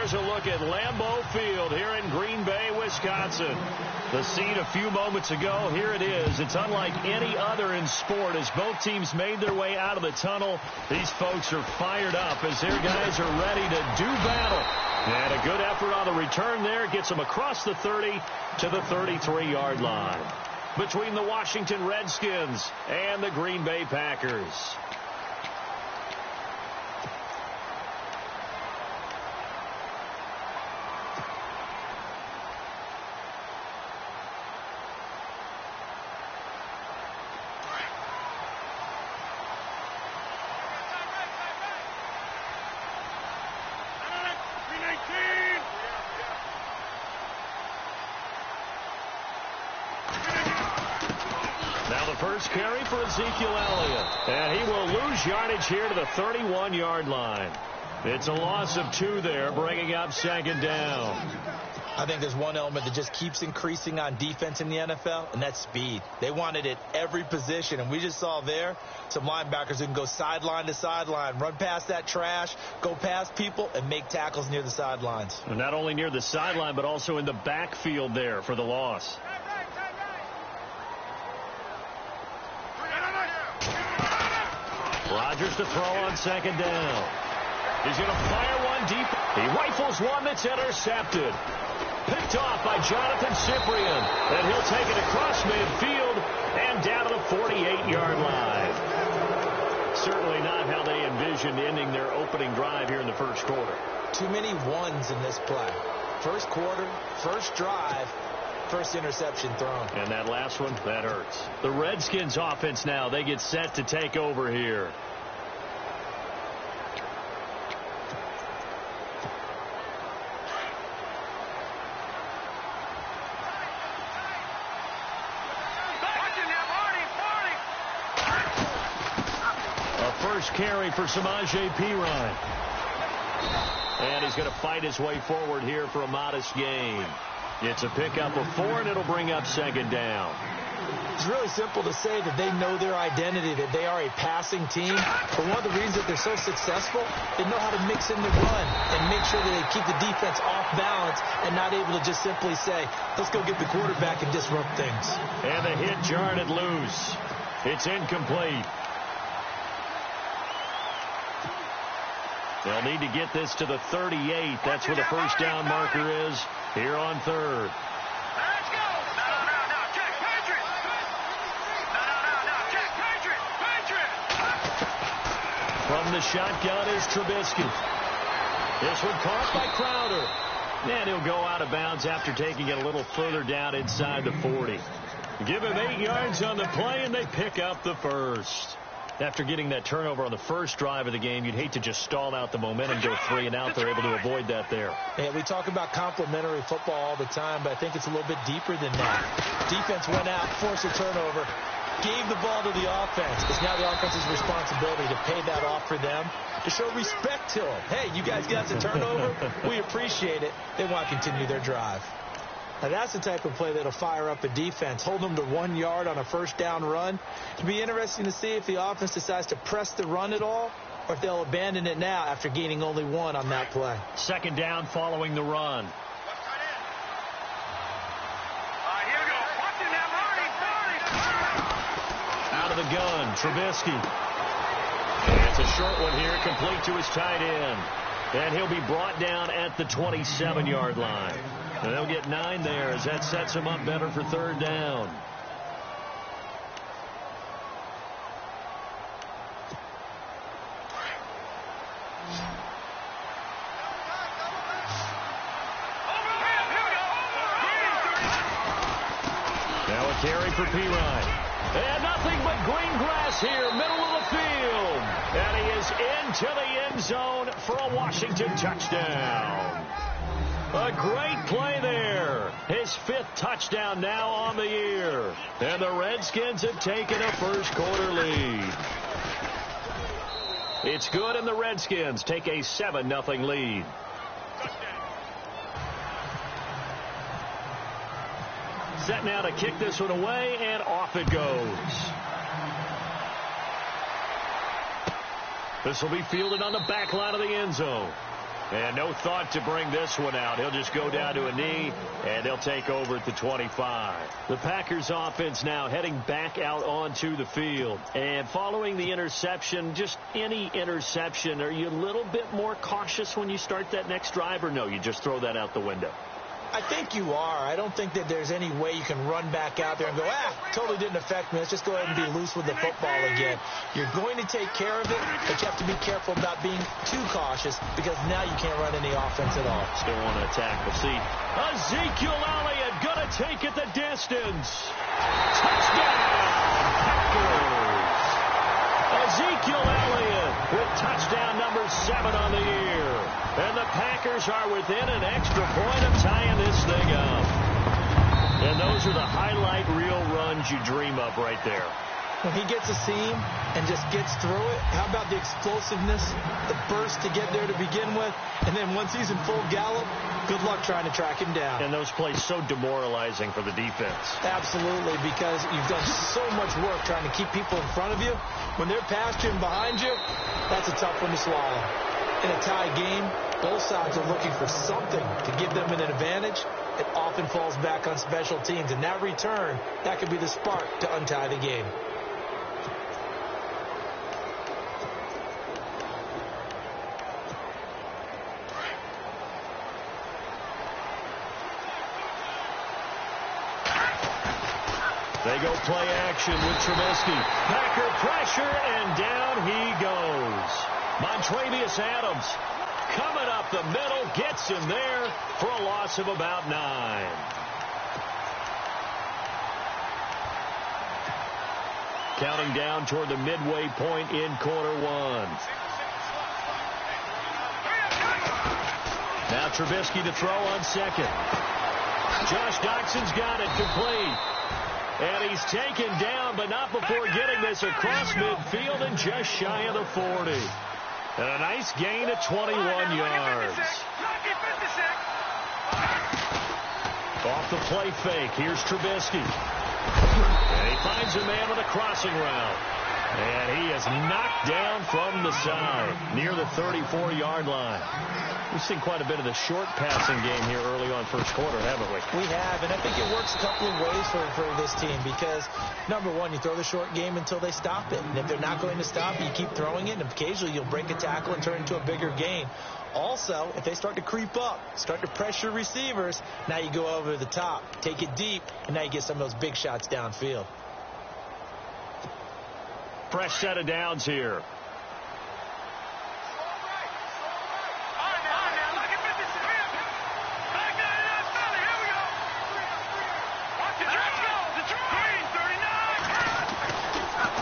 here's a look at Lambeau Field here in Green Bay, Wisconsin. The scene a few moments ago, here it is. It's unlike any other in sport. As both teams made their way out of the tunnel, these folks are fired up as their guys are ready to do battle. And a good effort on the return there gets them across the 30 to the 33-yard line. Between the Washington Redskins and the Green Bay Packers. First carry for Ezekiel Elliott. And he will lose yardage here to the 31-yard line. It's a loss of 2 there, bringing up second down. I think there's one element that just keeps increasing on defense in the NFL, and that's speed. They want it at every position, and we just saw there some linebackers who can go sideline to sideline, run past that trash, go past people, and make tackles near the sidelines. And not only near the sideline, but also in the backfield there for the loss. Rodgers to throw on second down. He's going to fire one deep. He rifles one that's intercepted. Picked off by Jonathan Cyprien. And he'll take it across midfield and down to the 48-yard line. Certainly not how they envisioned ending their opening drive here in the first quarter. Too many ones in this play. First quarter, first drive, first interception thrown. And that last one, that hurts. The Redskins offense now, they get set to take over here. First carry for Samaje Perine. And he's going to fight his way forward here for a modest gain. It's a pickup of 4, and it'll bring up second down. It's really simple to say that they know their identity, that they are a passing team. But one of the reasons that they're so successful, they know how to mix in the run and make sure that they keep the defense off balance and not able to just simply say, let's go get the quarterback and disrupt things. And the hit jarred it loose. It's incomplete. They'll need to get this to the 38. That's where the first down marker is here on third. Let's go. No. Check. Patriot. No. Check. Patriot. From the shotgun is Trubisky. This one caught by Crowder. And he'll go out of bounds after taking it a little further down inside the 40. Give him 8 yards on the play, and they pick up the first. After getting that turnover on the first drive of the game, you'd hate to just stall out the momentum, go 3 and out. They're able to avoid that there. Yeah, we talk about complementary football all the time, but I think it's a little bit deeper than that. Defense went out, forced a turnover, gave the ball to the offense. It's now the offense's responsibility to pay that off for them, to show respect to them. Hey, you guys got the turnover. We appreciate it. They want to continue their drive. Now, that's the type of play that'll fire up a defense. Hold them to 1 yard on a first down run. It'll be interesting to see if the offense decides to press the run at all or if they'll abandon it now after gaining only 1 on that play. Second down following the run. Here we go. Watching that, Marty. Out of the gun, Trubisky. And it's a short one here, complete to his tight end. And he'll be brought down at the 27-yard line. And they'll get 9 there as that sets him up better for third down. Now a carry for Perine. And nothing but green grass here, middle of the field. And he is into the end zone for a Washington touchdown. A great play there. His 5th touchdown now on the year. And the Redskins have taken a first quarter lead. It's good, and the Redskins take a 7-0 lead. Set now to kick this one away, and off it goes. This will be fielded on the back line of the end zone. And no thought to bring this one out. He'll just go down to a knee, and they'll take over at the 25. The Packers offense now heading back out onto the field. And following the interception, just any interception, are you a little bit more cautious when you start that next drive, or no, you just throw that out the window? I think you are. I don't think that there's any way you can run back out there and go, totally didn't affect me. Let's just go ahead and be loose with the football again. You're going to take care of it, but you have to be careful about being too cautious because now you can't run any offense at all. Still want to attack. We'll see. Ezekiel Elliott going to take it the distance. Touchdown, Packers. Ezekiel Elliott with touchdown number 7 on the year. And the Packers are within an extra point of tying this thing up. And those are the highlight reel runs you dream of right there. When he gets a seam and just gets through it, how about the explosiveness, the burst to get there to begin with, and then once he's in full gallop, good luck trying to track him down. And those plays so demoralizing for the defense. Absolutely, because you've done so much work trying to keep people in front of you. When they're past you and behind you, that's a tough one to swallow. In a tie game, both sides are looking for something to give them an advantage. It often falls back on special teams, and that return, that could be the spark to untie the game. They go play action with Trubisky. Packer pressure, and down he goes. Montravius Adams coming up the middle, gets him there for a loss of about 9. Counting down toward the midway point in quarter 1. Now Trubisky to throw on second. Josh Doxson's got it complete. And he's taken down, but not before getting this across midfield and just shy of the 40. And a nice gain of 21 yards. Off the play fake, here's Trubisky. And he finds a man on a crossing route. And he is knocked down from the side near the 34-yard line. We've seen quite a bit of the short passing game here early on first quarter, haven't we? We have, and I think it works a couple of ways for this team because, number one, you throw the short game until they stop it. And if they're not going to stop it, you keep throwing it, and occasionally you'll break a tackle and turn it into a bigger gain. Also, if they start to creep up, start to pressure receivers, now you go over the top, take it deep, and now you get some of those big shots downfield. Fresh set of downs here.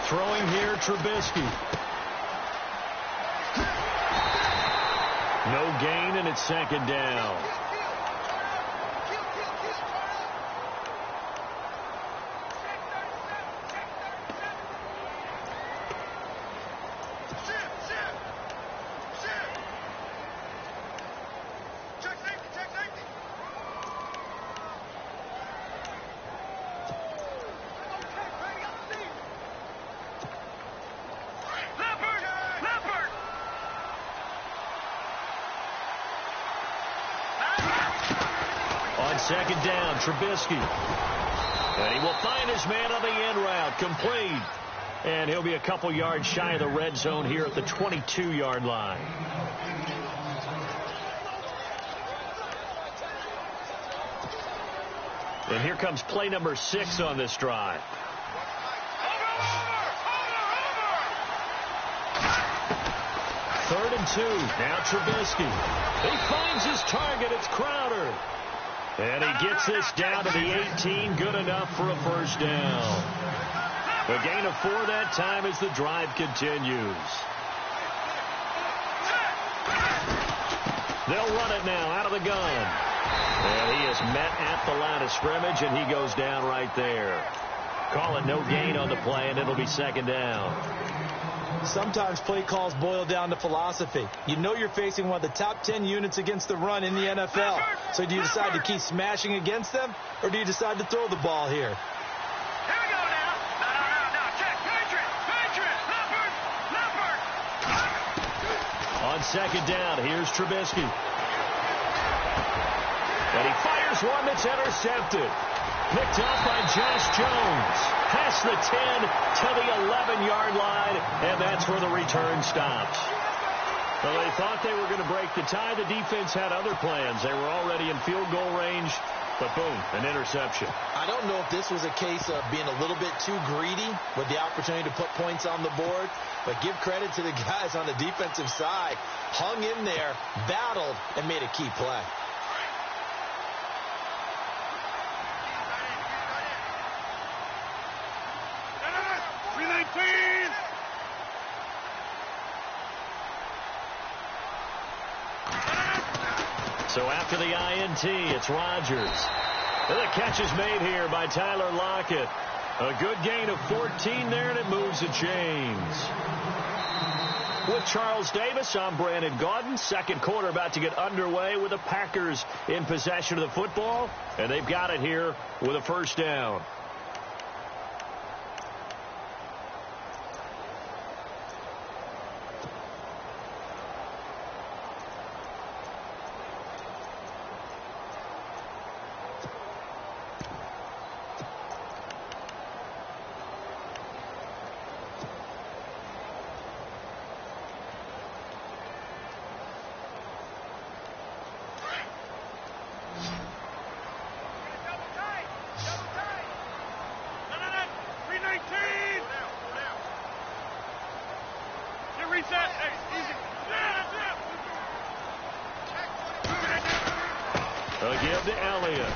Throwing here, Trubisky. No gain, and it's second down. Second down, Trubisky. And he will find his man on the end route, complete. And he'll be a couple yards shy of the red zone here at the 22-yard line. And here comes play number 6 on this drive. Third and 2. Now Trubisky. He finds his target. It's Crowder. And he gets this down to the 18, good enough for a first down. A gain of 4 that time as the drive continues. They'll run it now out of the gun. And he is met at the line of scrimmage, and he goes down right there. Call it no gain on the play, and it'll be second down. Sometimes play calls boil down to philosophy. You know you're facing one of the top 10 units against the run in the NFL. So do you decide to keep smashing against them, or do you decide to throw the ball here? Here we go now. No. Check. Patriot. Leopard. On second down. Here's Trubisky. And he fires one that's intercepted. Picked off by Josh Jones. Past the 10 to the 11-yard line, and that's where the return stops. Well, they thought they were going to break the tie. The defense had other plans. They were already in field goal range, but boom, an interception. I don't know if this was a case of being a little bit too greedy with the opportunity to put points on the board, but give credit to the guys on the defensive side. Hung in there, battled, and made a key play. So after the INT, it's Rodgers. And the catch is made here by Tyler Lockett. A good gain of 14 there, and it moves the chains. With Charles Davis, I'm Brandon Gaudin. Second quarter about to get underway with the Packers in possession of the football. And they've got it here with a first down. Give to Elliott.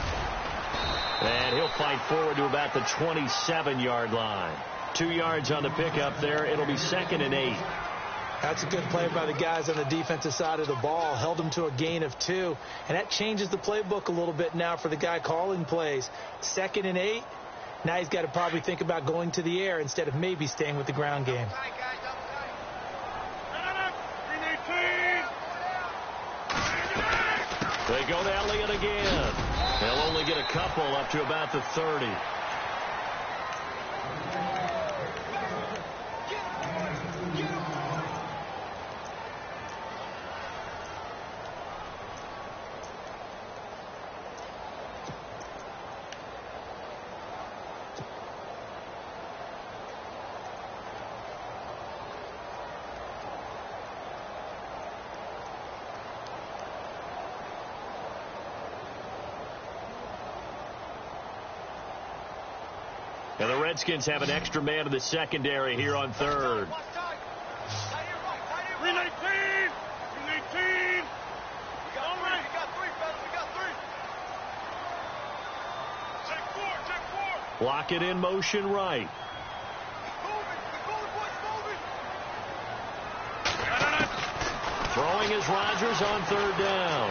And he'll fight forward to about the 27-yard line. 2 yards on the pickup there. It'll be 2nd and 8. That's a good play by the guys on the defensive side of the ball. Held them to a gain of 2. And that changes the playbook a little bit now for the guy calling plays. 2nd and 8. Now he's got to probably think about going to the air instead of maybe staying with the ground game. They go to Elliott again. They'll only get a couple up to about the 30. And the Redskins have an extra man in the secondary here on third. 319! 319! We got 3, fellas. We got 3. Check 4, check 4. Block it in motion right. Moving, boys, moving. Throwing is Rodgers on third down.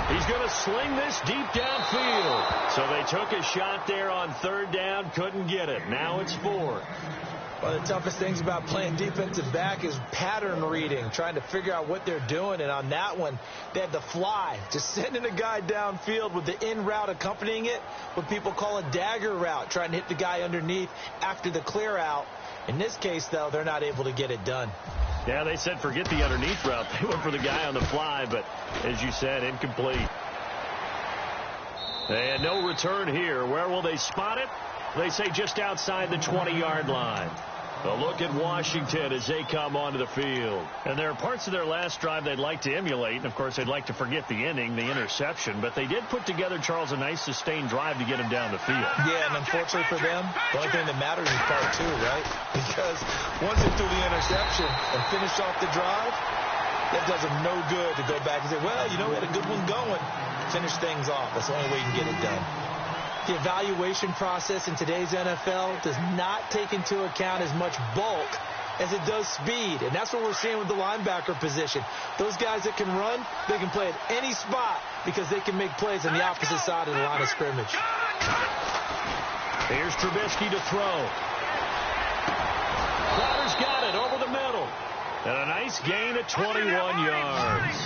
He's going to sling this deep downfield. So they took a shot there on third down, couldn't get it. Now it's 4. One of the toughest things about playing defensive back is pattern reading, trying to figure out what they're doing. And on that one, they had to fly, just sending a guy downfield with the in route accompanying it, what people call a dagger route, trying to hit the guy underneath after the clear out. In this case, though, they're not able to get it done. Yeah, they said forget the underneath route. They went for the guy on the fly, but as you said, incomplete. And no return here. Where will they spot it? They say just outside the 20-yard line. A look at Washington as they come onto the field. And there are parts of their last drive they'd like to emulate. And, of course, they'd like to forget the inning, the interception. But they did put together, Charles, a nice sustained drive to get him down the field. Yeah, and unfortunately for them, the only thing that matters is part 2, right? Because once they threw the interception and finished off the drive, that does them no good to go back and say, well, you know, we had a good one going. Finish things off. That's the only way you can get it done. The evaluation process in today's NFL does not take into account as much bulk as it does speed. And that's what we're seeing with the linebacker position. Those guys that can run, they can play at any spot because they can make plays on the opposite side of the line of scrimmage. Here's Trubisky to throw. Crowder's got it over the middle. And a nice gain at 21 yards.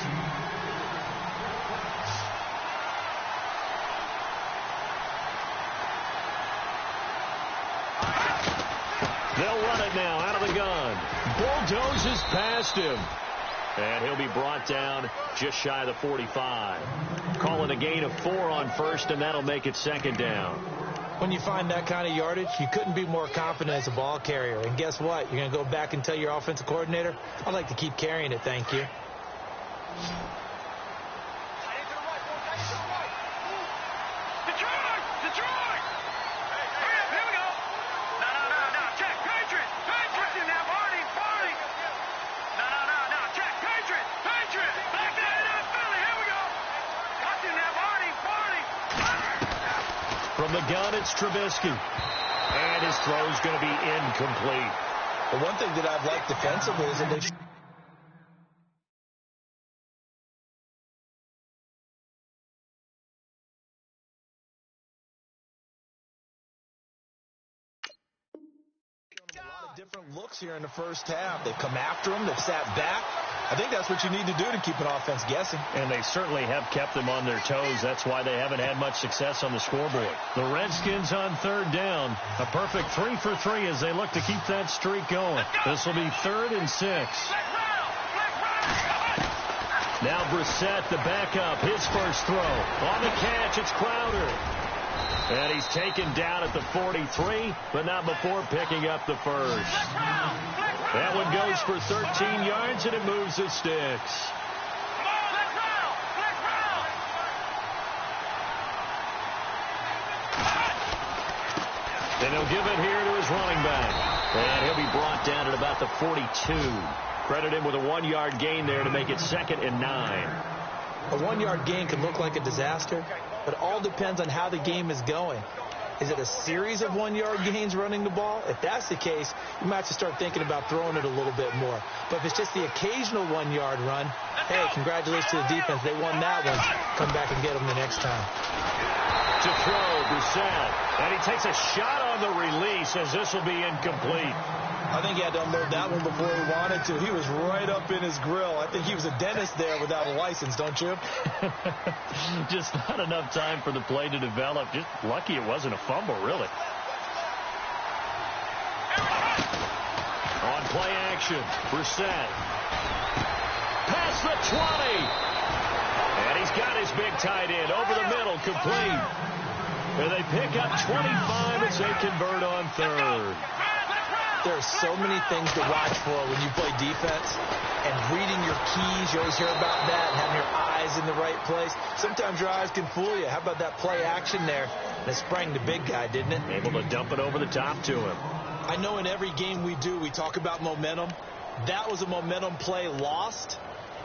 They'll run it now out of the gun. Bulldozes past him. And he'll be brought down just shy of the 45. Calling a gain of 4 on first, and that'll make it second down. When you find that kind of yardage, you couldn't be more confident as a ball carrier. And guess what? You're going to go back and tell your offensive coordinator, I'd like to keep carrying it, thank you. From the gun, it's Trubisky. And his throw's going to be incomplete. The one thing that I've liked defensively is that they've different looks here in the first half. They've come after him. They've sat back. I think that's what you need to do to keep an offense guessing. And they certainly have kept them on their toes. That's why they haven't had much success on the scoreboard. The Redskins on third down. A perfect 3 for 3 as they look to keep that streak going. This will be 3rd and 6. Now Brissett, the backup, his first throw. On the catch, it's Crowder. And he's taken down at the 43, but not before picking up the first. That one goes for 13 yards, and it moves the sticks. And he'll give it here to his running back. And he'll be brought down at about the 42. Credit him with a 1-yard gain there to make it 2nd and 9. A 1-yard gain can look like a disaster, but it all depends on how the game is going. Is it a series of 1-yard gains running the ball? If that's the case, you might have to start thinking about throwing it a little bit more. But if it's just the occasional 1-yard run, hey, congratulations to the defense. They won that one. Come back and get them the next time. To throw, Brissett. And he takes a shot on the release as this will be incomplete. I think he had to unload that one before he wanted to. He was right up in his grill. I think he was a dentist there without a license, don't you? Just not enough time for the play to develop. Just lucky it wasn't a fumble, really. On play action, Brissett. Past the 20. And he's got his big tight end over the middle, complete. And they pick up 25 as they convert on 3rd. There are so many things to watch for when you play defense, and reading your keys, you always hear about that, and having your eyes in the right place. Sometimes your eyes can fool you. How about that play action there? And it sprang the big guy, didn't it? Able to dump it over the top to him. I know in every game we do, we talk about momentum. That was a momentum play lost.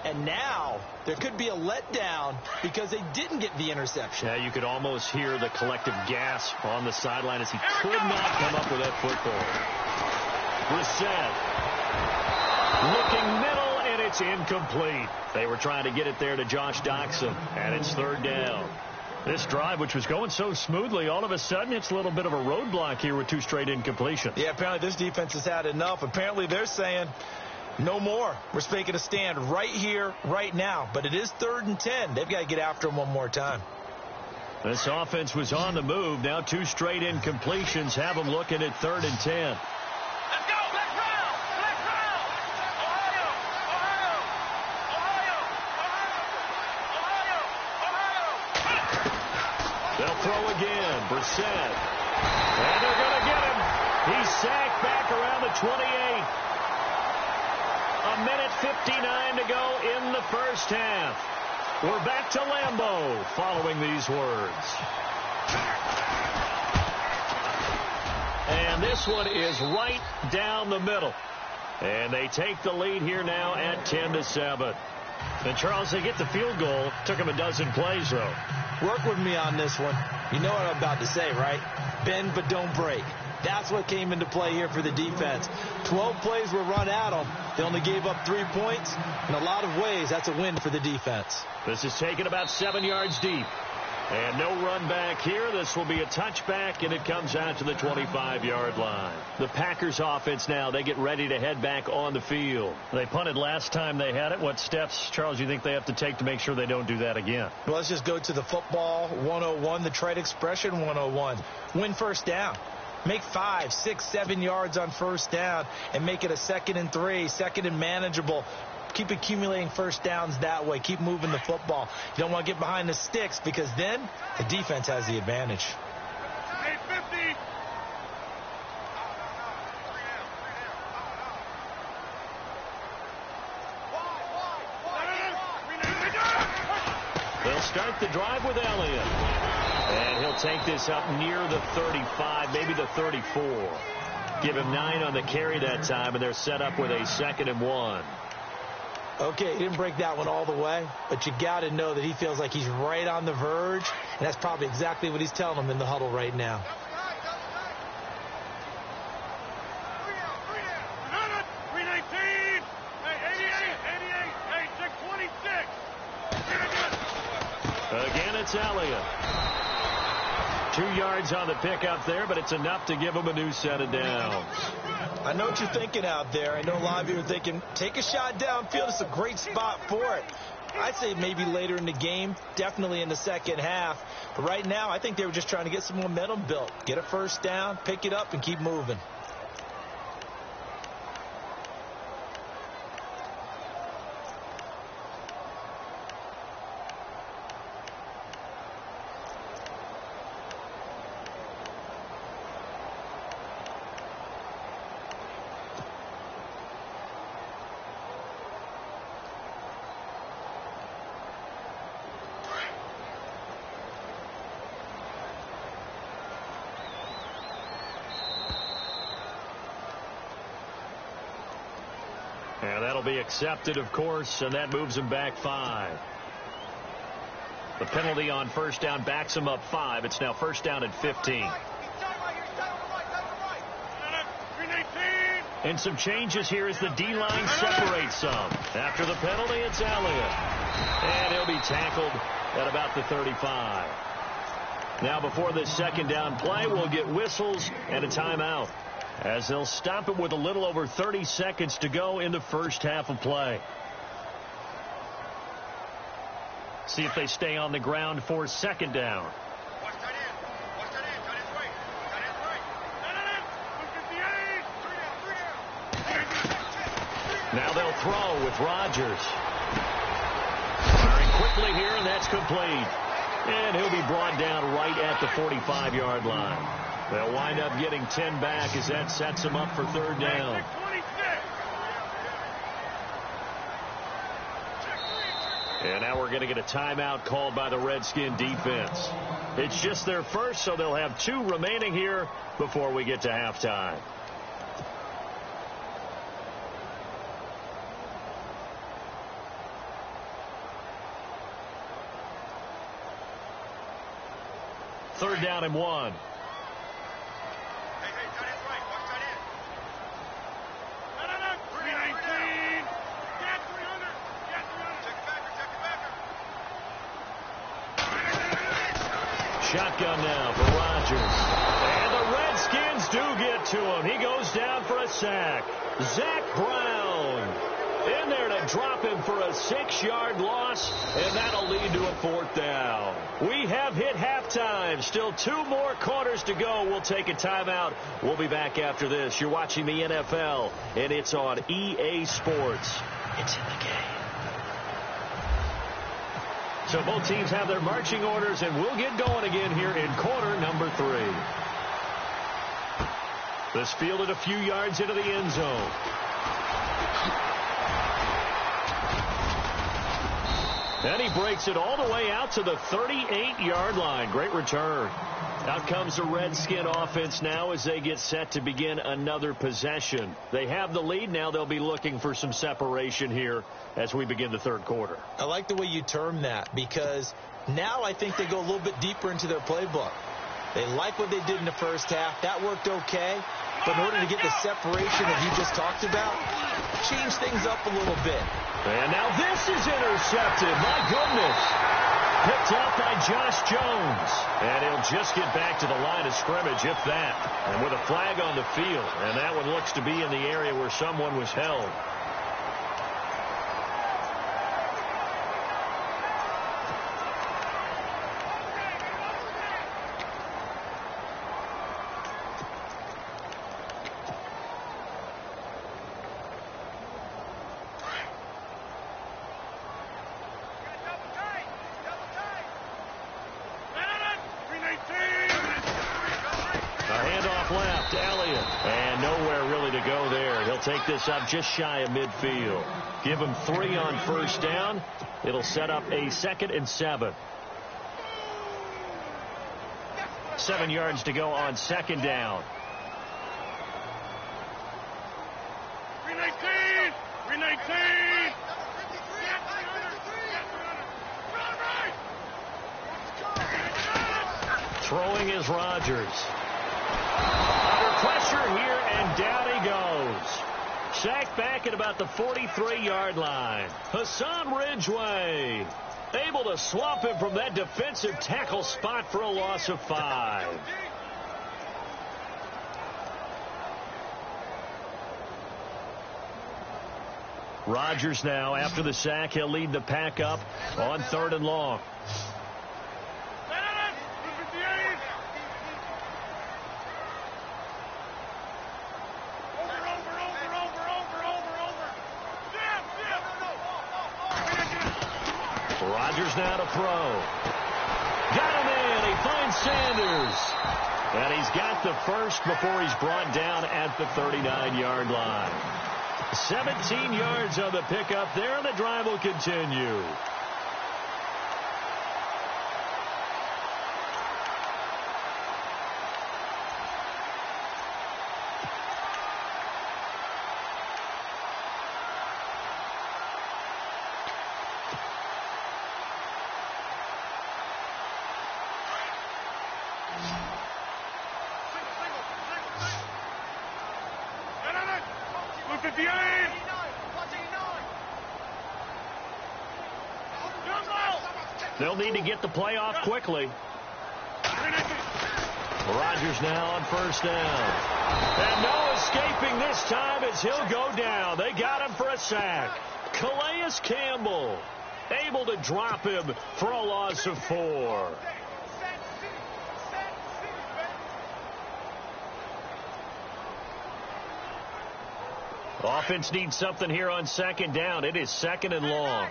And now there could be a letdown because they didn't get the interception. Yeah, you could almost hear the collective gasp on the sideline as he could not come up with that football. Brissett looking middle, and it's incomplete. They were trying to get it there to Josh Doxson, and it's 3rd down. This drive, which was going so smoothly, all of a sudden it's a little bit of a roadblock here with 2 straight incompletions. Yeah, apparently this defense has had enough. Apparently they're saying no more. We're making a stand right here, right now. But it is 3rd and 10. They've got to get after him one more time. This offense was on the move. Now 2 straight incompletions have them looking at 3rd and 10. They'll throw again. Brissett. And they're going to get him. He's sacked back around the 28. A minute 59 to go in the first half. We're back to Lambeau following these words. And this one is right down the middle. And they take the lead here now at 10-7. And, Charles, they get the field goal. Took them a dozen plays, though. Work with me on this one. You know what I'm about to say, right? Bend but don't break. That's what came into play here for the defense. 12 plays were run at them. They only gave up 3 points. In a lot of ways, that's a win for the defense. This is taken about 7 yards deep. And no run back here. This will be a touchback, and it comes out to the 25-yard line. The Packers offense now, they get ready to head back on the field. They punted last time they had it. What steps, Charles, do you think they have to take to make sure they don't do that again? Well, let's just go to the football 101, the trade expression 101. Win first down. Make 5, 6, 7 yards on first down and make it a 2nd and 3, 2nd and manageable. Keep accumulating first downs that way. Keep moving the football. You don't want to get behind the sticks because then the defense has the advantage. 850. They'll start the drive with Elliott. And he'll take this up near the 35, maybe the 34. Give him 9 on the carry that time, and they're set up with a 2nd and 1. Okay, he didn't break that one all the way, but you got to know that he feels like he's right on the verge, and that's probably exactly what he's telling them in the huddle right now. 319. Hey, 88. Hey, 626. Again, it's Elliott. 2 yards on the pickup there, but it's enough to give him a new set of downs. I know what you're thinking out there. I know a lot of you are thinking, take a shot downfield. It's a great spot for it. I'd say maybe later in the game, definitely in the second half. But right now, I think they were just trying to get some momentum built. Get a first down, pick it up, and keep moving. And that'll be accepted, of course, and that moves him back 5. The penalty on first down backs him up 5. It's now first down at 15. And some changes here as the D-line separates some. After the penalty, it's Elliott. And he'll be tackled at about the 35. Now before this second down play, we'll get whistles and a timeout, as they'll stop it with a little over 30 seconds to go in the first half of play. See if they stay on the ground for second down. Watch tight end. Watch tight end. Tight end's right. Tight end's right. Now they'll throw with Rodgers. Firing quickly here, and that's complete. And he'll be brought down right at the 45-yard line. They'll wind up getting 10 back as that sets them up for third down. And now we're going to get a timeout called by the Redskin defense. It's just their first, so they'll have 2 remaining here before we get to halftime. Third down and 1. Shotgun now for Rodgers. And the Redskins do get to him. He goes down for a sack. Zach Brown in there to drop him for a 6-yard loss, and that'll lead to a 4th down. We have hit halftime. Still 2 more quarters to go. We'll take a timeout. We'll be back after this. You're watching the NFL, and it's on EA Sports. It's in the game. So both teams have their marching orders, and we'll get going again here in quarter number 3. This fielded a few yards into the end zone. And he breaks it all the way out to the 38-yard line. Great return. Out comes the Redskin offense now as they get set to begin another possession. They have the lead. Now they'll be looking for some separation here as we begin the third quarter. I like the way you term that, because now I think they go a little bit deeper into their playbook. They like what they did in the first half. That worked okay. But in order to get the separation that you just talked about, change things up a little bit. And now this is intercepted. My goodness. Picked up by Josh Jones. And he'll just get back to the line of scrimmage, if that. And with a flag on the field. And that one looks to be in the area where someone was held. left. Elliott. And nowhere really to go there. He'll take this up just shy of midfield. Give him 3 on first down. It'll set up a 2nd and 7. 7 yards to go on 2nd down. 319! 319! Throwing is Rodgers. Under pressure here, and down he goes. Sacked back at about the 43-yard line. Hassan Ridgeway able to swap him from that defensive tackle spot for a loss of 5. Rodgers now, after the sack, he'll lead the pack up on 3rd and long. Rodgers now to throw. Got him in. He finds Sanders. And he's got the first before he's brought down at the 39-yard line. 17 yards on the pickup there, and the drive will continue. They'll need to get the play off quickly. Rodgers now on first down. And no escaping this time as he'll go down. They got him for a sack. Calais Campbell able to drop him for a loss of 4. Offense needs something here on 2nd down. It is 2nd and long.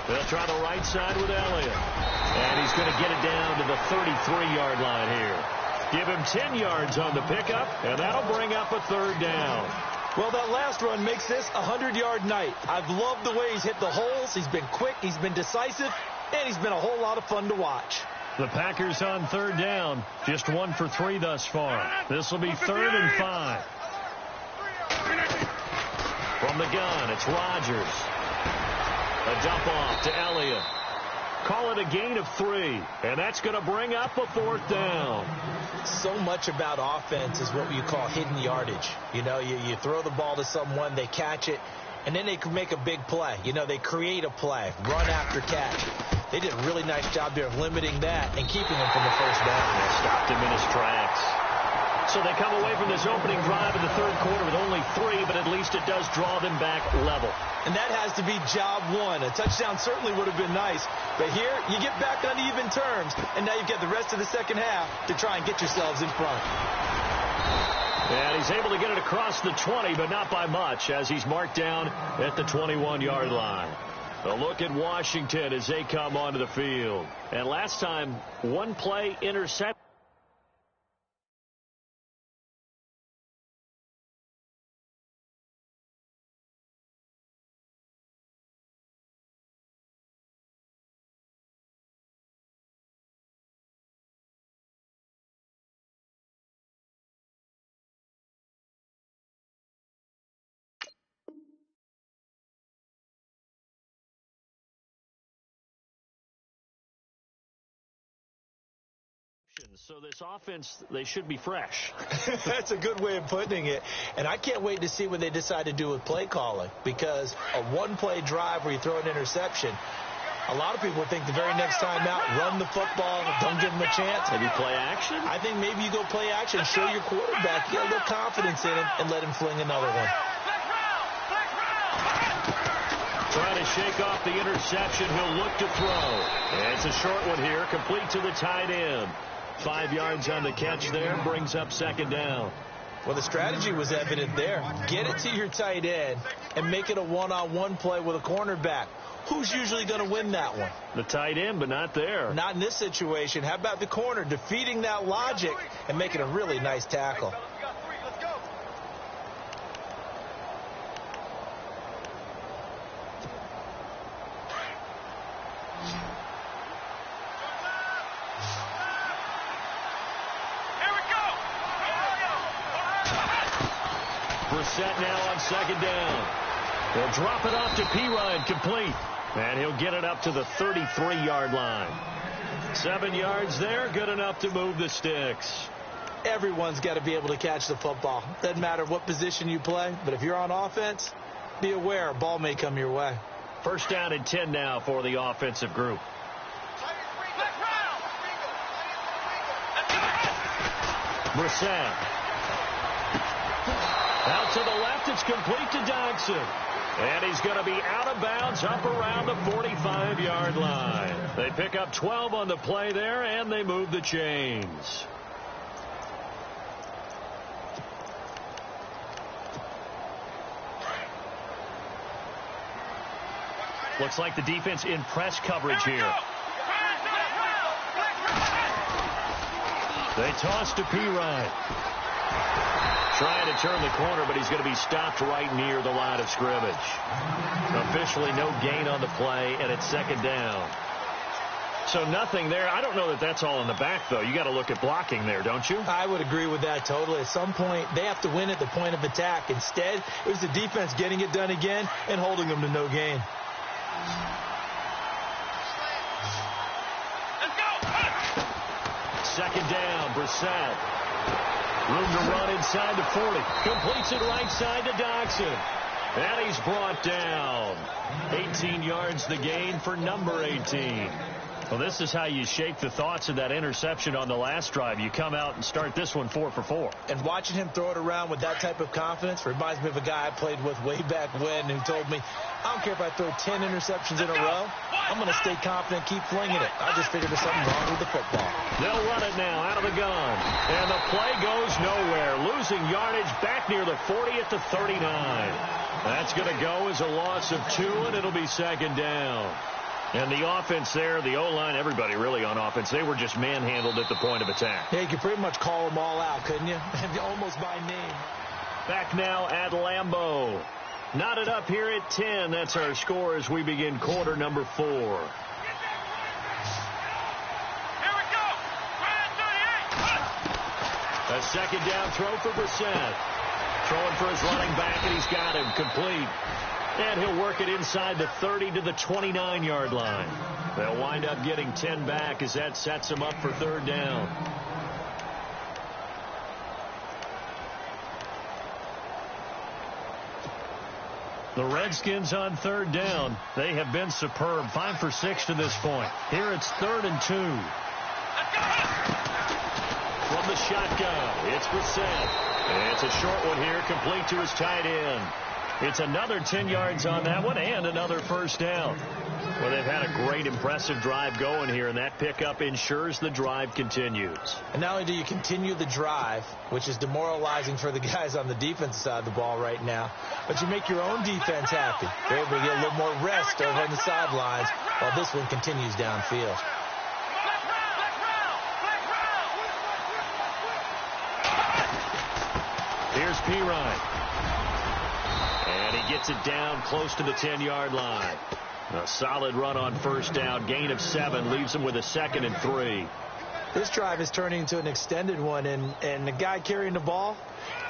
They'll try the right side with Elliott. And he's going to get it down to the 33-yard line here. Give him 10 yards on the pickup, and that'll bring up a 3rd down. Well, that last run makes this a 100-yard night. I've loved the way he's hit the holes. He's been quick, he's been decisive, and he's been a whole lot of fun to watch. The Packers on 3rd down. Just 1 for 3 thus far. This will be 3rd and 5. From the gun, it's Rodgers. A dump off to Elliott. Call it a gain of 3, and that's going to bring up a 4th down. So much about offense is what you call hidden yardage. You know, you throw the ball to someone, they catch it, and then they can make a big play. You know, they create a play, run after catch. They did a really nice job there of limiting that and keeping him from the first down. They stopped him in his tracks. So they come away from this opening drive in the 3rd quarter with only 3, but at least it does draw them back level. And that has to be job 1. A touchdown certainly would have been nice. But here, you get back on even terms, and now you get the rest of the 2nd half to try and get yourselves in front. And he's able to get it across the 20, but not by much, as he's marked down at the 21-yard line. A look at Washington as they come onto the field. And last time, 1 play intercept. So this offense, they should be fresh. That's a good way of putting it. And I can't wait to see what they decide to do with play calling, because a 1-play drive where you throw an interception, a lot of people would think the very next time out, run the football, don't give them a chance. Maybe play action? I think maybe you go play action, show your quarterback, get a little confidence in him, and let him fling another one. Trying to shake off the interception. He'll look to throw. And it's a short one here, complete to the tight end. 5 yards on the catch there, brings up 2nd down. Well, the strategy was evident there. Get it to your tight end and make it a one-on-one play with a cornerback. Who's usually going to win that one? The tight end, but not there. Not in this situation. How about the corner defeating that logic and making a really nice tackle? Brissett now on second down. They'll drop it off to Pirine, complete. And he'll get it up to the 33-yard line. 7 yards there, good enough to move the sticks. Everyone's got to be able to catch the football. Doesn't matter what position you play, but if you're on offense, be aware a ball may come your way. First down and 10 now for the offensive group. Brissett. Out to the left, it's complete to Dodson. And he's going to be out of bounds up around the 45-yard line. They pick up 12 on the play there, and they move the chains. Looks like the defense in press coverage here. They toss to Pirine. Trying to turn the corner, but he's going to be stopped right near the line of scrimmage. Officially no gain on the play, and it's second down. So nothing there. I don't know that that's all in the back, though. You got to look at blocking there, don't you? I would agree with that totally. At some point, they have to win at the point of attack. Instead, it was the defense getting it done again and holding them to no gain. Second down, Brissett. Room to run inside the 40. Completes it right side to Dodson. And he's brought down. 18 yards the gain for number 18. Well, this is how you shake the thoughts of that interception on the last drive. You come out and start this one 4 for 4. And watching him throw it around with that type of confidence reminds me of a guy I played with way back when who told me, I don't care if I throw 10 interceptions in a row. I'm going to stay confident, keep flinging it. I just figured there's something wrong with the football. They'll run it now out of the gun. And the play goes nowhere. Losing yardage back near the 40 at the 39. That's going to go as a loss of 2, and it'll be second down. And the offense there, the O-line, everybody really on offense, they were just manhandled at the point of attack. Yeah, you could pretty much call them all out, couldn't you? Almost by name. Back now at Lambeau. Knotted up here at 10. That's our score as we begin quarter number 4. Here we go. A second down throw for Brissett. Throwing for his running back, and he's got him complete. And he'll work it inside the 30 to the 29-yard line. They'll wind up getting 10 back as that sets them up for third down. The Redskins on third down. They have been superb. 5 for 6 to this point. Here it's 3rd and 2. From the shotgun, it's Brissett. It's a short one here, complete to his tight end. It's another 10 yards on that one and another first down. Well, they've had a great, impressive drive going here, and that pickup ensures the drive continues. And not only do you continue the drive, which is demoralizing for the guys on the defensive side of the ball right now, but you make your own defense happy. They're able to get a little more rest over on the sidelines while this one continues downfield. Here's Pirine. And he gets it down close to the 10-yard line. A solid run on first down. Gain of 7 leaves him with a 2nd and 3. This drive is turning into an extended one, and the guy carrying the ball,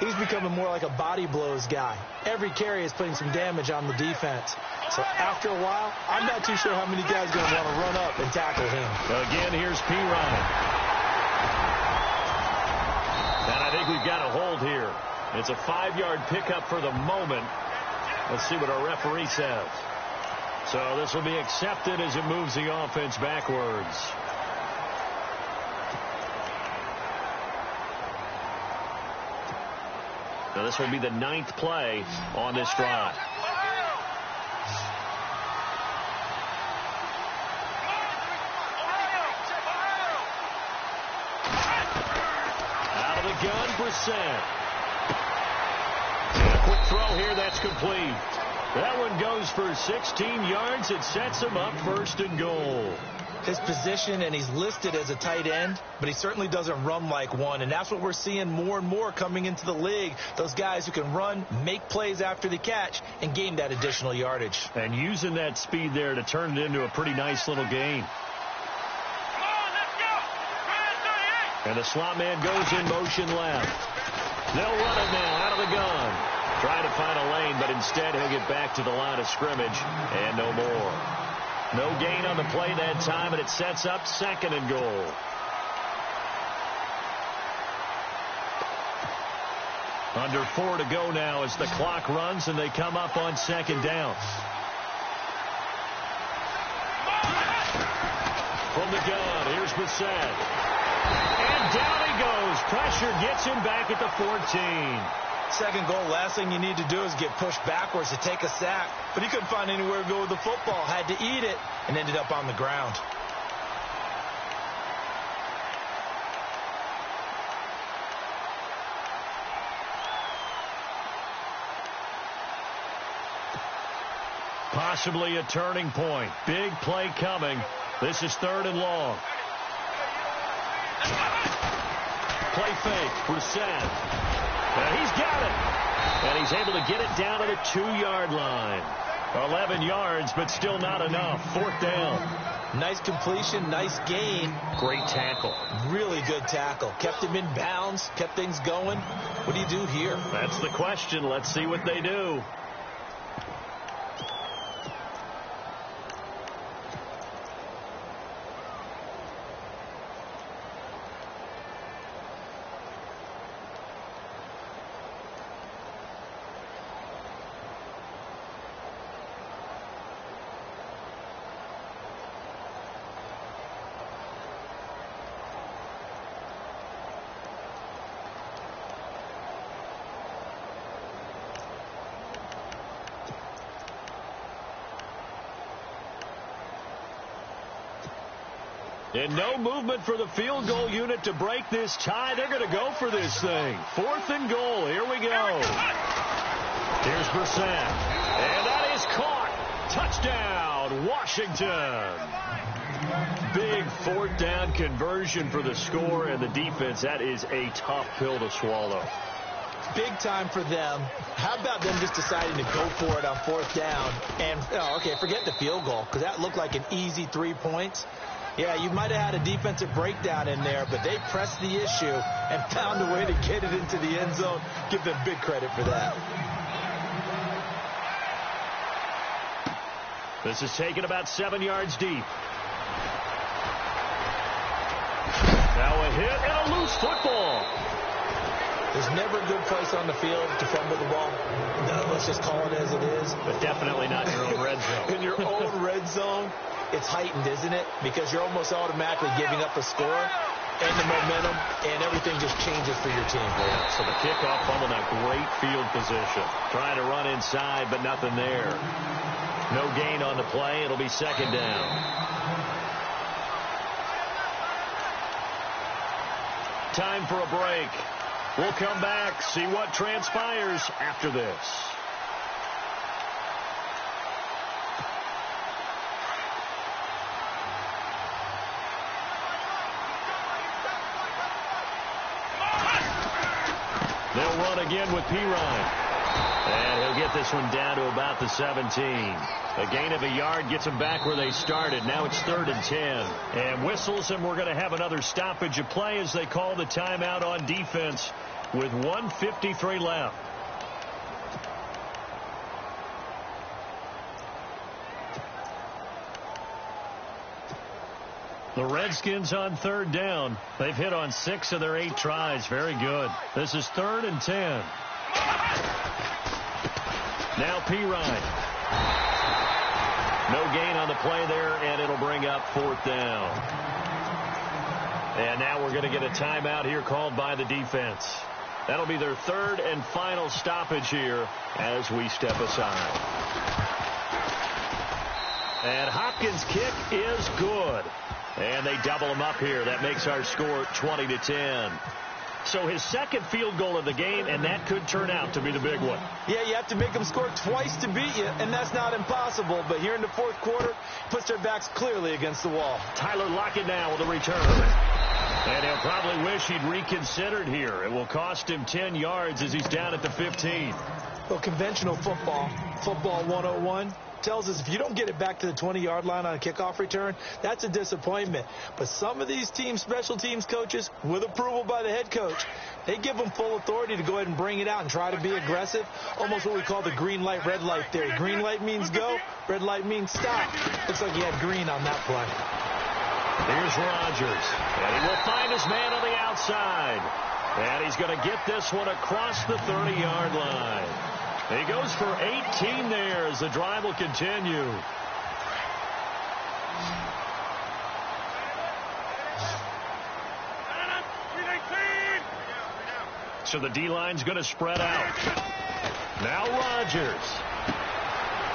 he's becoming more like a body blows guy. Every carry is putting some damage on the defense. So after a while, I'm not too sure how many guys are going to want to run up and tackle him. Again, here's Pirine. And I think we've got a hold here. It's a 5-yard pickup for the moment. Let's see what our referee says. So this will be accepted as it moves the offense backwards. So this will be the 9th play on this drive. Out of the gun, Brissett. quick throw here. That's complete. That one goes for 16 yards. It sets him up 1st and goal. His position, and he's listed as a tight end, but he certainly doesn't run like one, and that's what we're seeing more and more coming into the league. Those guys who can run, make plays after the catch, and gain that additional yardage. And using that speed there to turn it into a pretty nice little gain. And the slot man goes in motion left. They'll run it now out of the gun. Trying to find a lane, but instead he'll get back to the line of scrimmage and no more. No gain on the play that time, and it sets up 2nd and goal. Under 4 to go now as the clock runs, and they come up on 2nd down. From the gun, here's Brissett. And down he goes. Pressure gets him back at the 14. 2nd goal, last thing you need to do is get pushed backwards to take a sack. But he couldn't find anywhere to go with the football. Had to eat it and ended up on the ground. Possibly a turning point. Big play coming. This is 3rd and long. Play fake. Brissett. And he's got it. And he's able to get it down to the 2-yard line. 11 yards, but still not enough. 4th down. Nice completion, nice gain. Great tackle. Really good tackle. Kept him in bounds, kept things going. What do you do here? That's the question. Let's see what they do. And no movement for the field goal unit to break this tie. They're going to go for this thing. 4th and goal. Here we go. Here's Brissett. And that is caught. Touchdown, Washington. Big 4th down conversion for the score and the defense. That is a tough pill to swallow. Big time for them. How about them just deciding to go for it on 4th down? And, okay, forget the field goal, because that looked like an easy 3 points. Yeah, you might have had a defensive breakdown in there, but they pressed the issue and found a way to get it into the end zone. Give them big credit for that. This is taken about 7 yards deep. Now a hit and a loose football. There's never a good place on the field to fumble the ball. No, let's just call it as it is. But definitely not in your own red zone. In your own red zone, it's heightened, isn't it? Because you're almost automatically giving up a score and the momentum, and everything just changes for your team. Yeah, so the kickoff fumble, now great field position. Trying to run inside, but nothing there. No gain on the play. It'll be 2nd down. Time for a break. We'll come back, see what transpires after this. They'll run again with Pirine. And he'll get this one down to about the 17. A gain of a yard gets them back where they started. Now it's 3rd and 10. And whistles, and we're going to have another stoppage of play as they call the timeout on defense with 1:53 left. The Redskins on 3rd down. They've hit on 6 of their 8 tries. Very good. This is 3rd and 10. Now Pirine. No gain on the play there, and it'll bring up 4th down. And now we're going to get a timeout here called by the defense. That'll be their 3rd and final stoppage here as we step aside. And Hopkins' kick is good. And they double them up here. That makes our score 20-10. So his second field goal of the game, and that could turn out to be the big one. Yeah, you have to make them score twice to beat you, and that's not impossible. But here in the fourth quarter, puts their backs clearly against the wall. Tyler Lockett now with a return. And he'll probably wish he'd reconsidered here. It will cost him 10 yards as he's down at the 15. Well, conventional football 101, tells us if you don't get it back to the 20-yard line on a kickoff return, that's a disappointment. But some of these team special teams coaches, with approval by the head coach, they give them full authority to go ahead and bring it out and try to be aggressive, almost what we call the green light, red light theory. Green light means go, red light means stop. Looks like he had green on that play. Here's Rodgers, and he will find his man on the outside. And he's going to get this one across the 30-yard line. He goes for 18 there as the drive will continue. So the D-line's going to spread out. Now Rodgers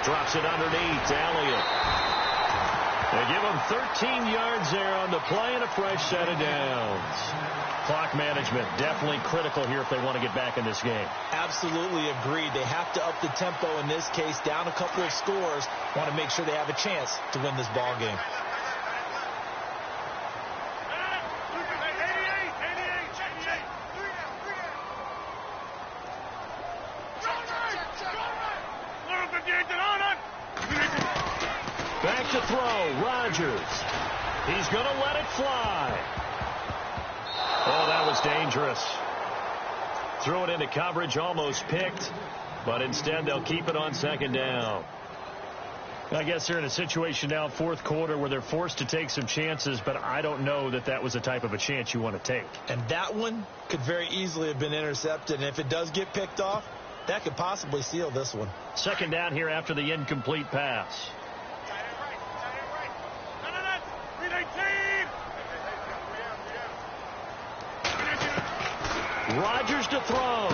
drops it underneath to Elliott. They give him 13 yards there on the play and a fresh set of downs. Clock management definitely critical here if they want to get back in this game. Absolutely agreed. They have to up the tempo in this case, down a couple of scores. Want to make sure they have a chance to win this ball game. Back to throw, Rodgers. He's going to let it fly. Oh, that was dangerous. Threw it into coverage, almost picked, but instead they'll keep it on second down. I guess they're in a situation now, fourth quarter, where they're forced to take some chances, but I don't know that that was the type of a chance you want to take. And that one could very easily have been intercepted, and if it does get picked off, that could possibly seal this one. Second down here after the incomplete pass. Rodgers to throw.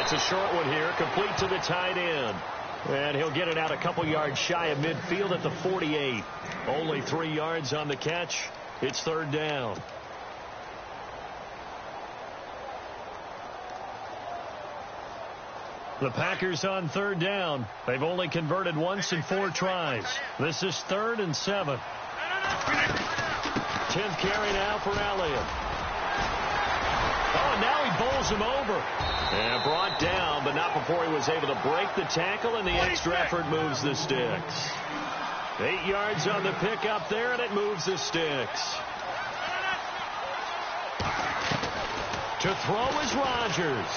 It's a short one here, complete to the tight end. And he'll get it out a couple yards shy of midfield at the 48. Only 3 yards on the catch. It's third down. The Packers on third down. They've only converted once in 4 tries. This is 3rd and 7. 10th carry now for Elliott. Oh, and now he bowls him over. And brought down, but not before he was able to break the tackle, and the extra effort moves the sticks. 8 yards on the pickup there, and it moves the sticks. To throw is Rodgers.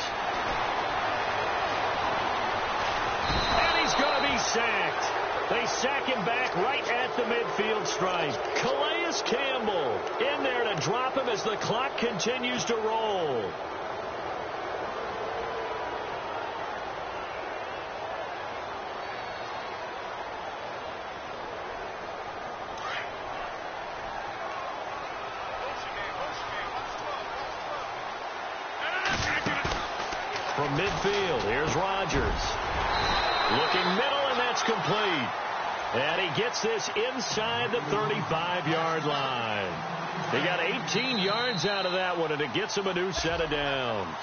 And he's going to be sacked. They sack him back right at the midfield stripe. Calais Campbell in there to drop him as the clock continues to roll. From midfield, here's Rodgers. Looking middle, and that's complete. And he gets this inside the 35-yard line. He got 18 yards out of that one, and it gets him a new set of downs.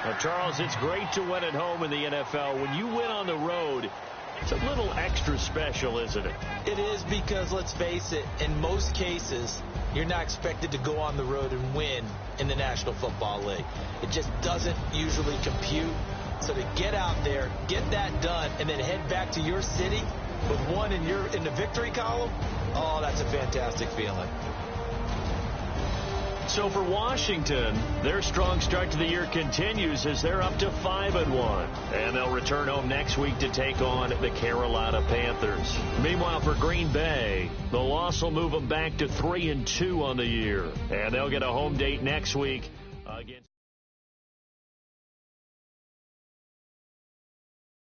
Now, Charles, it's great to win at home in the NFL. When you win on the road, it's a little extra special, isn't it? It is, because, let's face it, in most cases, you're not expected to go on the road and win in the National Football League. It just doesn't usually compute. So to get out there, get that done, and then head back to your city with one in the victory column, oh, that's a fantastic feeling. So for Washington, their strong start to the year continues as they're up to 5-1. And they'll return home next week to take on the Carolina Panthers. Meanwhile, for Green Bay, the loss will move them back to 3-2 on the year. And they'll get a home date next week against